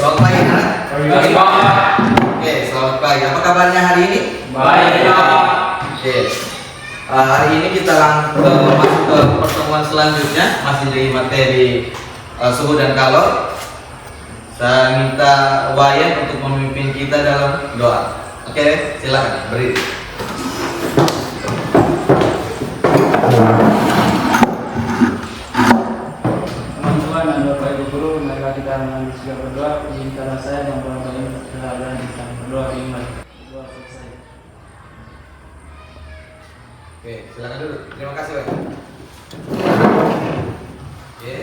selamat pagi anak. Pagi, Pak. Oke, selamat pagi. Apa kabarnya hari ini? Baik, Pak. Oke. Hari ini kita masuk ke pertemuan selanjutnya, masih di materi suhu dan kalor. Saya minta Wayan untuk memimpin kita dalam doa. Oke, silakan berdiri. Teman-teman dan Bapak Ibu guru, marilah kita mengambil segala berdoa. Izinkanlah saya yang berdoa dan kita berdoa iman. Doa selesai. Oke, silakan dulu. Terima kasih, Wayan. Oke.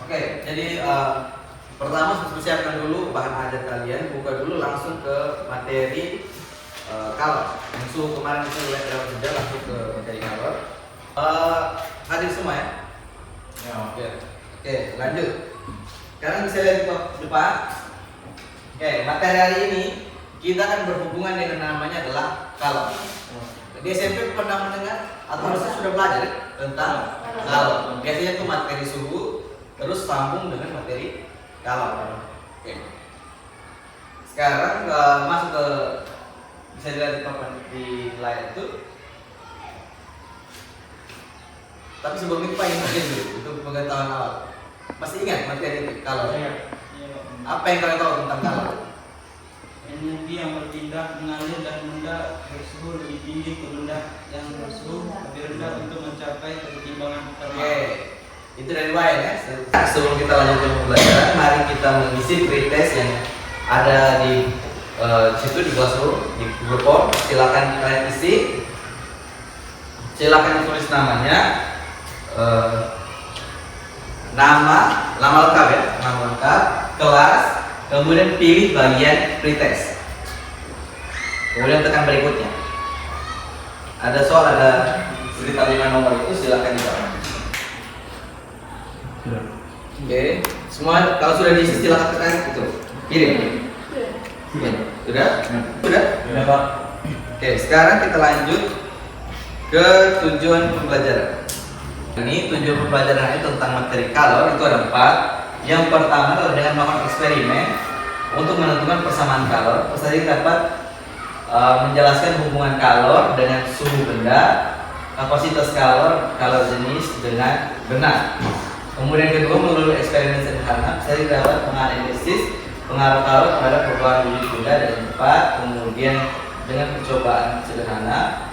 Oke, jadi pertama persiapkan dulu bahan ajar kalian, buka dulu langsung ke materi kalor. Yang suhu kemarin kita lihat dalam saja langsung ke materi kalor. Hadir semua ya? Ya, oke. Oke, lanjut. Sekarang bisa lihat di depan. Oke, materi hari ini kita akan berhubungan dengan namanya adalah kalor. Di SMP pernah mendengar atau harusnya sudah belajar tentang kalor. Biasanya itu materi suhu terus sambung dengan materi kalor. Oke. Sekarang masuk ke bisa dilihat di papan di layar itu. Tapi sebelum itu Pak ingin mungkin dulu untuk pengetahuan awal. Masih ingat materi itu kalor? Iya. Apa yang kalian tahu tentang kalor? Energi yang berpindah, mengalir dan benda bersuhu lebih tinggi ke benda yang bersuhu lebih rendah untuk mencapai keseimbangan termal. Oke. Itu dari Wayan ya. Sebelum kita lanjut ke pembelajaran, mari kita mengisi pretest yang ada di situ di Classroom, di Google Form. Silakan kalian isi. Silakan tulis namanya, nama lengkap ya, nama lengkap, kelas, kemudian pilih bagian pretest. Kemudian tekan berikutnya. Ada soal, ada sekitar 5 nomor itu, silakan dijawab. Oke, semua kalau sudah diisi silakan tekan itu. Kirim. Sudah? Sudah? Ya, Pak. Oke, sekarang kita lanjut ke tujuan pembelajaran. Ini tujuan pembelajaran itu tentang materi kalor itu ada 4. Yang pertama adalah dengan melakukan eksperimen untuk menentukan persamaan kalor. Peserta dapat menjelaskan hubungan kalor dengan suhu benda, kapasitas kalor jenis dengan benar. Kemudian kedua, melalui eksperimen sederhana, saya dapat menganalisis pengaruh kalor pada perubahan wujud benda dan tempat. Kemudian dengan percobaan sederhana,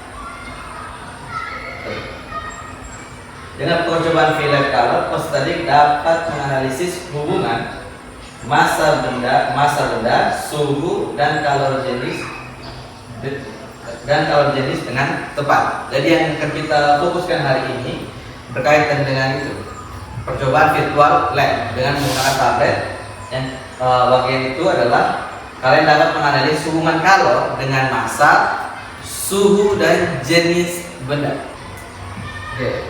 dengan percobaan Villette kalor, peserta dapat menganalisis hubungan massa benda, suhu dan kalor jenis dengan tepat. Jadi yang akan kita fokuskan hari ini berkaitan dengan itu. Percobaan virtual lab dengan menggunakan tablet. Yang bagian itu adalah kalian dapat menganalisis hubungan kalor dengan massa, suhu dan jenis benda. Oke.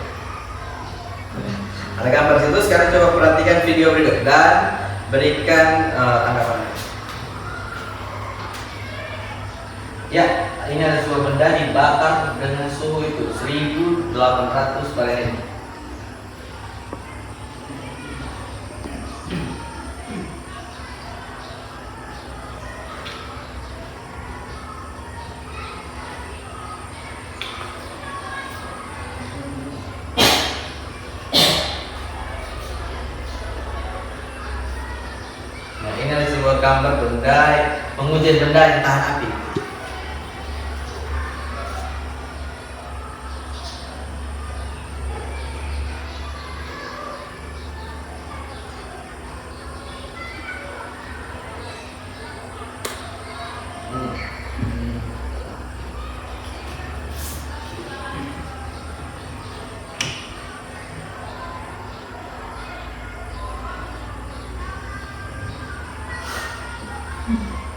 Ada gambar situ. Sekarang coba perhatikan video berikut dan berikan tanggapan. Ya, ini ada sebuah benda dibakar dengan suhu itu 1800 Fahrenheit. Nah, ini ada sebuah gambar benda, pengujian benda yang tahan api.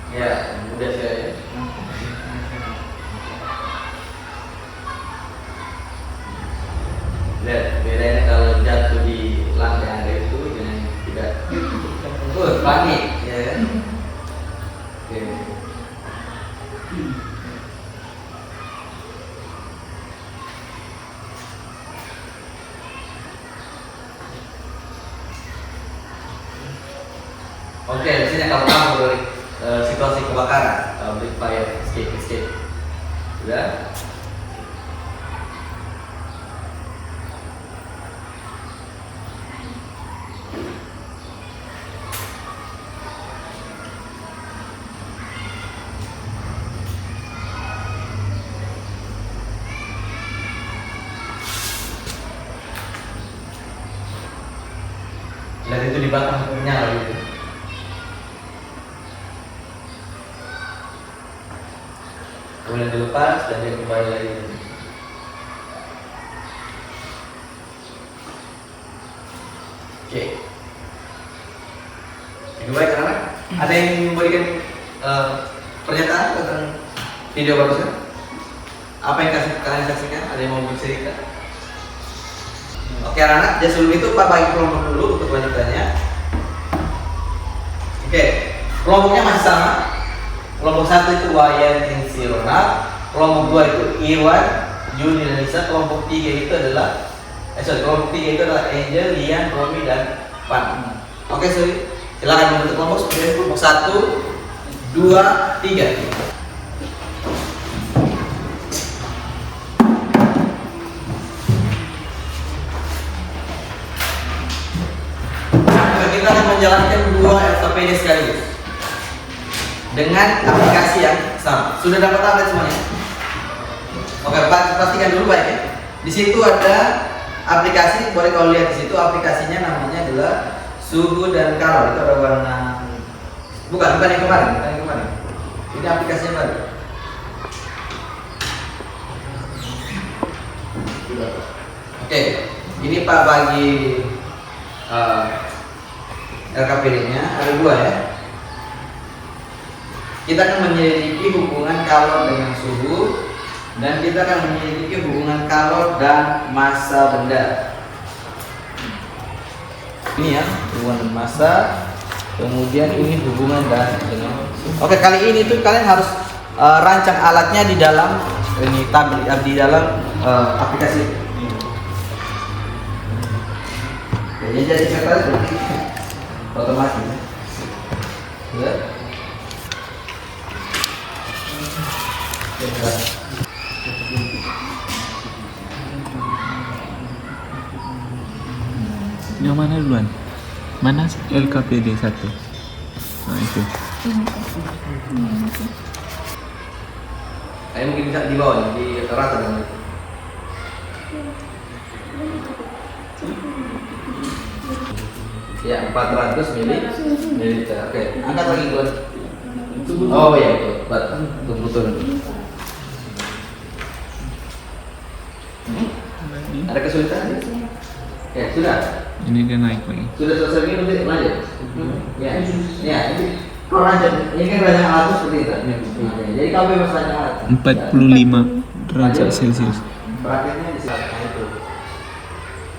Ya, mudah saya ya. Lihat, bedanya kalau jatuh di lantai ada itu dengan tidak. Panik, ya kan? Oke. Oke, di sini kalau kamu dari situasi kebakaran, break fire, escape. Sudah. Lihat itu dibakar nyala gitu. Kemudian dilepas dan dia kembali lagi. Oke. Itu baik anak. Ada yang memberikan pernyataan tentang video barusan? Apa yang kalian saksikan? Ada yang mau bercerita? Oke anak-anak, jadi sebelum itu Pak bagi kelompok dulu untuk kelanjutannya. Oke, kelompoknya masih sama. Kelompok 1 itu Wayan, Insi, Ronald. Kelompok 2 itu Iwan, Juni, dan Nisa. Kelompok 3 itu adalah kelompok 3 itu adalah Angel, Lian, Romi, dan Pan. Oke, silakan membentuk kelompok seperti ini. Kelompok 1, 2, 3. Kita akan menjalankan 2 LKPD sekaligus dengan aplikasi yang sama. Sudah dapat update semuanya? Oke, pastikan dulu baik ya. Di situ ada aplikasi, boleh kau lihat di situ aplikasinya namanya adalah suhu dan kalor. Itu ada warna bukan yang kemarin. Ini aplikasinya baru. Oke, ini Pak bagi LKPD-nya ada 2 ya. Kita akan menyelidiki hubungan kalor dengan suhu, dan kita akan menyelidiki hubungan kalor dan massa benda. Ini ya, hubungan massa. Kemudian ini hubungan dengan suhu. Oke, kali ini tuh kalian harus rancang alatnya di dalam ini tablet, di dalam aplikasi. Jadi kata otomatis ya. Yang mana duluan? Mana LKPD 1? Nah itu. Ayo mungkin bisa di bawah di rata dengan itu. Ya, 400 mililiter. Oke, angkat lagi Tuan. Oh iya, betul. Turun. Ada kesulitan? Oke, sudah. Ini dia naik lagi. Sudah selesai ini nanti lanjut. Ya, kalau lanjut, ini kan rancangan alat seperti itu. Jadi kalau bebas rancangan alat. 45 derajat Celcius. Prakteknya di sana itu.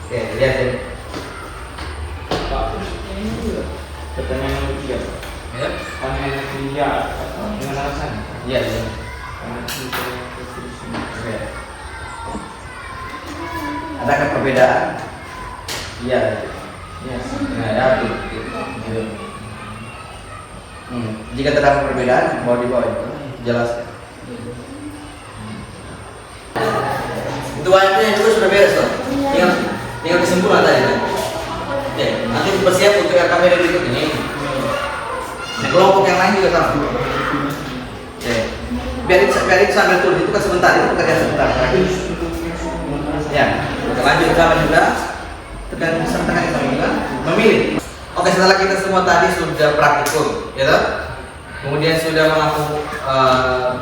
Oke, lihat ini. Pertanyaan nomor 3. Ya. Panel kerja dengan alasan. Iya. Panel kerja keseluruhan. Oke. Adakah perbedaan? Iya. Yes. Nah, ya, gitu. Jika terdapat perbedaan, mau dibawa itu jelaskan. Itu wayangnya juga sudah beres toh. Tinggal kesimpulan tadi kan. Oke, nanti bersiap untuk LKPD berikut ini. Kelompok yang lain juga sama. Oke. Biar itu sambil turun itu kan sebentar, itu pekerjaan sebentar. Ya, kita lanjut sama juga. Tekan sama juga. Memilih. Oke, setelah kita semua tadi sudah praktikum, ya toh? Kemudian sudah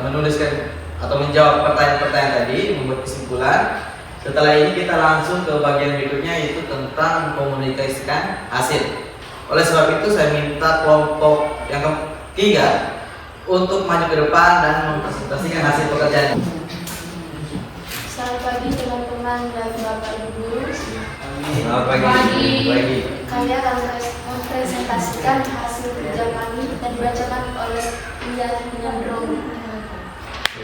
menuliskan atau menjawab pertanyaan-pertanyaan tadi, membuat kesimpulan. Setelah ini kita langsung ke bagian berikutnya, yaitu tentang mengkomunikasikan hasil. Oleh sebab itu saya minta kelompok yang ketiga untuk maju ke depan dan mempresentasikan hasil pekerjaan. Selamat pagi teman-teman dan Bapak Ibu guru. Selamat pagi. Kami akan mempresentasikan hasil kerja kami dan dibacakan oleh Lian dengan Romi.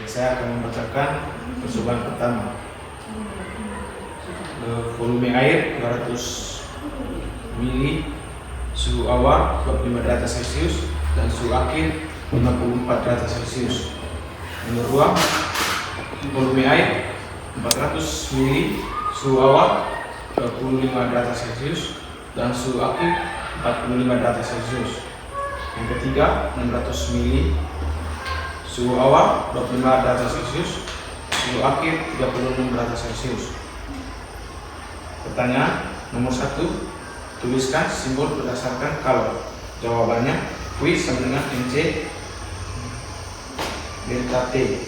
Saya akan membacakan percobaan pertama. Volume air 200 ml suhu awal 25 derajat Celcius dan suhu akhir 54 derajat Celcius. Nomor 2, volume air 400 ml, suhu awal 25 derajat Celcius dan suhu akhir 45 derajat Celcius. Yang ketiga, 600 ml, suhu awal 25 derajat Celcius, suhu akhir 36 derajat Celcius. Pertanyaan nomor 1, tuliskan simbol berdasarkan kalor. Jawabannya Q sama dengan MC delta T.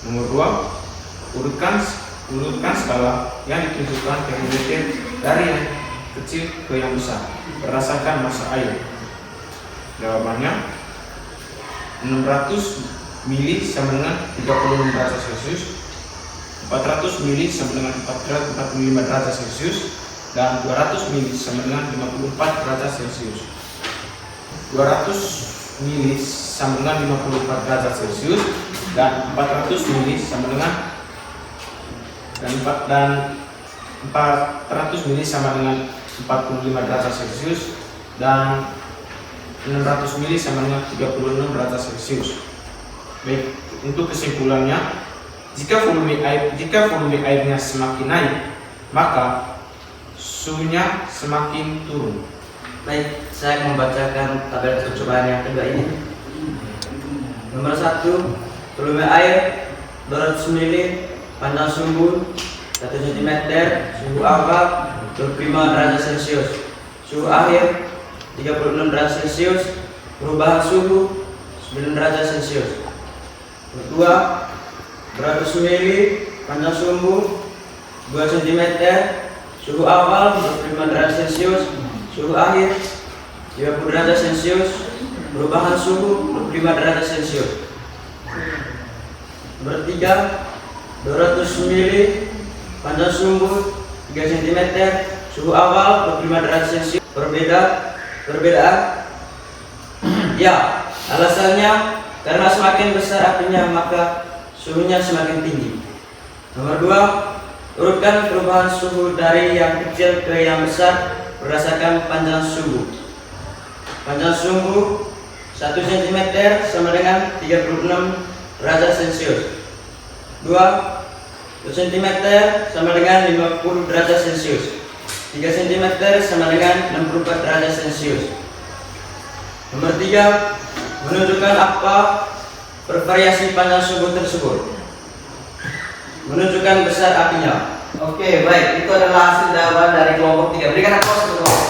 Nomor 2, urutkan skala yang ditunjukkan termometer dari yang kecil ke yang besar berdasarkan massa air. Jawabannya 600 mili sama dengan 36 derajat Celcius, 400 mili sama dengan 45 derajat Celcius, dan 200 mili sama dengan 54 derajat Celcius. 200 mili sama dengan 54 derajat Celcius dan 400 mili sama dengan 400 mili sama dengan 45 derajat Celcius dan 600 mili sama dengan 36 derajat Celcius. Baik, untuk kesimpulannya, jika volume airnya semakin naik, maka suhunya semakin turun. Baik, saya membacakan tabel percobaan yang kedua ini. Nomor 1, volume air 200 ml, panjang sumbu 1 cm, suhu awal 25 derajat Celcius, suhu akhir 36 derajat Celcius, perubahan suhu 9 derajat Celcius. Kedua, 200 ml, panjang sumbu 2 cm, suhu awal 25 derajat Celcius, suhu akhir 30 derajat Celcius, perubahan suhu 25 derajat Celcius. Nomor 3, 200 ml, panjang sumbu 3 cm, suhu awal 25 derajat Celcius. Perbedaan? Ya, alasannya karena semakin besar apinya maka suhunya semakin tinggi. Nomor 2, urutkan perubahan suhu dari yang kecil ke yang besar berdasarkan panjang sumbu. Panjang sumbu 1 cm sama dengan 36 derajat Celcius. 2 cm sama dengan 50 derajat Celcius. 3 cm sama dengan 64 derajat Celcius. Nomor 3, menunjukkan apa bervariasi panjang sumbu tersebut. Menunjukkan besar apinya. Oke, baik, itu adalah hasil jawaban dari kelompok 3. Berikan aplaus untuk kelompok.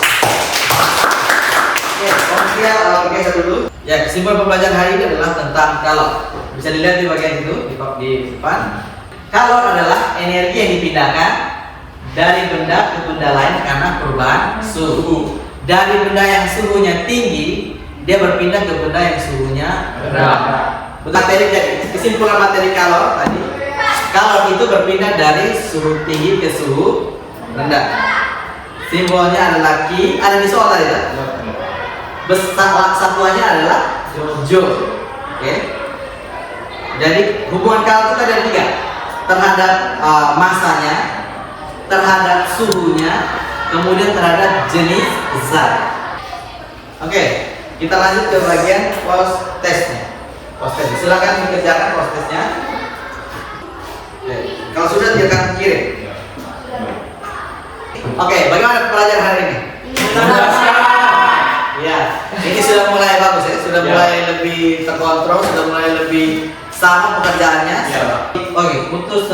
Oke, kemudian bergeser dulu. Ya, kesimpulan pembelajaran hari ini adalah tentang kalor. Bisa dilihat di bagian itu di depan. Kalor adalah energi yang dipindahkan dari benda ke benda lain karena perubahan suhu. Dari benda yang suhunya tinggi, dia berpindah ke benda yang suhunya rendah. Materi, jadi kesimpulan materi kalor tadi, kalor itu berpindah dari suhu tinggi ke suhu rendah. Simbolnya adalah Q, ada di soal tadi kan? Satuannya adalah joule. Oke. Jadi hubungan kalor itu ada 3, terhadap masanya, terhadap suhunya, kemudian terhadap jenis zat. Oke, kita lanjut ke bagian post testnya. Silakan dikerjakan post testnya. Kalau sudah silakan kirim. Oke, bagaimana pelajaran hari ini? Ya, ini sudah mulai bagus ya, sudah mulai lebih terkontrol, sudah mulai lebih sama pekerjaannya. Oke, untuk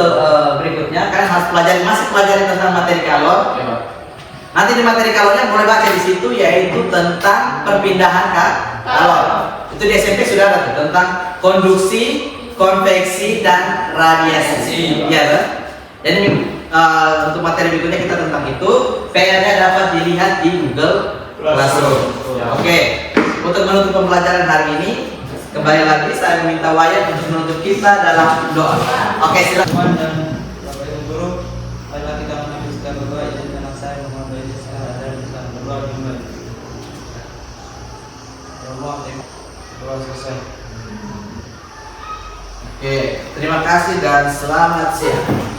berikutnya kalian harus masih pelajari tentang materi kalor. Nanti di materi kalornya boleh baca di situ, yaitu tentang perpindahan kalor. Itu di SMP sudah ada tuh, tentang konduksi, konveksi, dan radiasi. Ya kan? Jadi untuk materi berikutnya kita tentang itu. PR-nya dapat dilihat di Google Classroom. Oke, untuk menutup pembelajaran hari ini, kembali lagi saya meminta Wayan untuk menutup kita dalam doa. Oke, silakan. Dan Bapak Ibu Guru, marilah kita mengambil segala berdoa izin anak saya Muhammad Bayi sekarang dan Islam berdoa jumlah. Ya Allah, doa selesai. Oke, terima kasih dan selamat siang.